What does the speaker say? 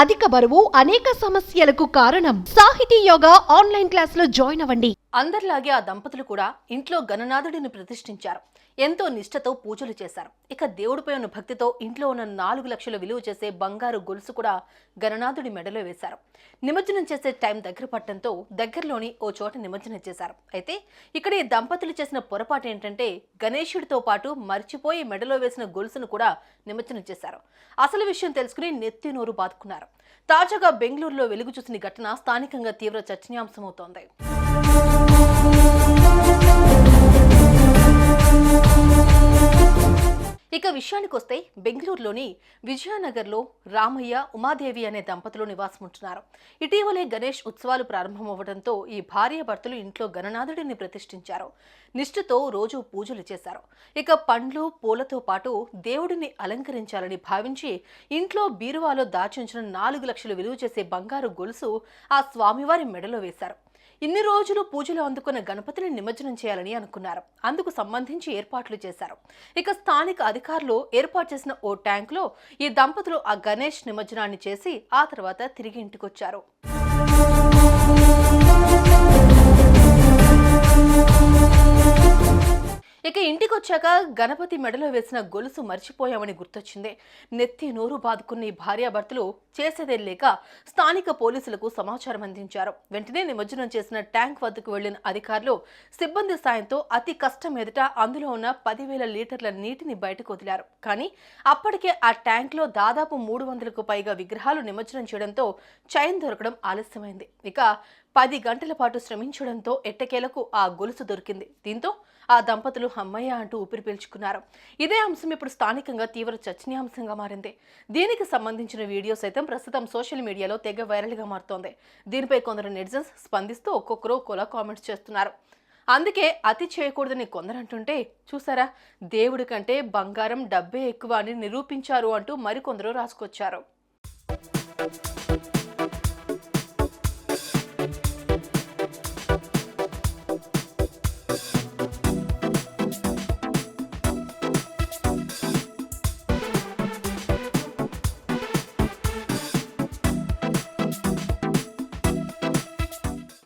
అధిక బరువు అనేక సమస్యలకు కారణం. సాహితీ యోగా ఆన్లైన్ క్లాసులో జాయిన్ అవ్వండి. అందరిలాగే ఆ దంపతులు కూడా ఇంట్లో గణనాథుడిని ప్రతిష్ఠించారు. ఎంతో నిష్ఠతో పూజలు చేశారు. ఇక దేవుడిపై ఉన్న భక్తితో ఇంట్లో ఉన్న 4 లక్షల విలువ చేసే బంగారు గొలుసు కూడా గణనాథుడి మెడలో వేశారు. నిమజ్జనం చేసే టైం దగ్గర పట్టడంతో దగ్గరలోని ఓ చోట నిమజ్జనం చేశారు. అయితే ఇక్కడ ఈ దంపతులు చేసిన పొరపాటు ఏంటంటే గణేశుడితో పాటు మర్చిపోయి మెడలో వేసిన గొలుసును కూడా నిమజ్జనం చేశారు. అసలు విషయం తెలుసుకుని నెత్తి నోరు బాదుకున్నారు. తాజాగా బెంగళూరులో వెలుగు చూసిన ఘటన స్థానికంగా తీవ్ర చర్చనీయాంశమవుతోంది. ఇక విషయానికొస్తే బెంగళూరులోని విజయనగర్లో రామయ్య, ఉమాదేవి అనే దంపతులు నివాసం ఉంటున్నారు. ఇటీవలే గణేష్ ఉత్సవాలు ప్రారంభమవ్వడంతో ఈ భార్యాభర్తలు ఇంట్లో గణనాథుడిని ప్రతిష్ఠించారు. నిష్ఠతో రోజు పూజలు చేశారు. ఇక పండ్లు, పూలతో పాటు దేవుడిని అలంకరించాలని భావించి ఇంట్లో బీరువాలో దాచుంచిన 4 లక్షలు విలువ చేసే బంగారు గొలుసు ఆ స్వామివారి మెడలో వేశారు. ఇన్ని రోజులు పూజలు అందుకున్న గణపతిని నిమజ్జనం చేయాలని అనుకున్నారు. అందుకు సంబంధించి ఏర్పాట్లు చేశారు. ఇక స్థానిక అధికారులు ఏర్పాటు చేసిన ఓ ట్యాంకులో ఈ దంపతులు ఆ గణేష్ నిమజ్జనాన్ని చేసి ఆ తర్వాత తిరిగి ఇంటికొచ్చారు. ఇక ఇంటికొచ్చాక గణపతి మెడలో వేసిన గొలుసు మర్చిపోయామని గుర్తొచ్చింది. నెత్తి నోరు బాదుకున్న ఈ భార్యాభర్తలు చేసేదే లేక స్థానిక పోలీసులకు సమాచారం అందించారు. వెంటనే నిమజ్జనం చేసిన ట్యాంక్ వద్దకు వెళ్లిన అధికారులు సిబ్బంది సాయంతో అతి కష్టం ఎదుట అందులో ఉన్న 10,000 లీటర్ల నీటిని బయటకు వదిలారు. కానీ అప్పటికే ఆ ట్యాంక్ లో దాదాపు 300కు పైగా విగ్రహాలు నిమజ్జనం చేయడంతో చైన్ దొరకడం ఆలస్యమైంది. ఇక 10 గంటల పాటు శ్రమించడంతో ఎట్టకేలకు ఆ గొలుసు దొరికింది. దీంతో ఆ దంపతులు అమ్మయ్య అంటూ ఊపిరి పీల్చుకున్నారు. ఇదే అంశం ఇప్పుడు స్థానికంగా తీవ్ర చర్చనీయాంశంగా మారింది. దీనికి సంబంధించిన వీడియో సైతం ప్రస్తుతం సోషల్ మీడియాలో తెగ వైరల్గా మారుతోంది. దీనిపై కొందరు నెటిజన్స్ స్పందిస్తూ ఒక్కొక్కరు కొలా కామెంట్స్ చేస్తున్నారు. అందుకే అతి చేయకూడదని కొందరంటుంటే చూసారా, దేవుడి కంటే బంగారం, డబ్బే ఎక్కువ అని నిరూపించారు అంటూ మరికొందరు రాసుకొచ్చారు.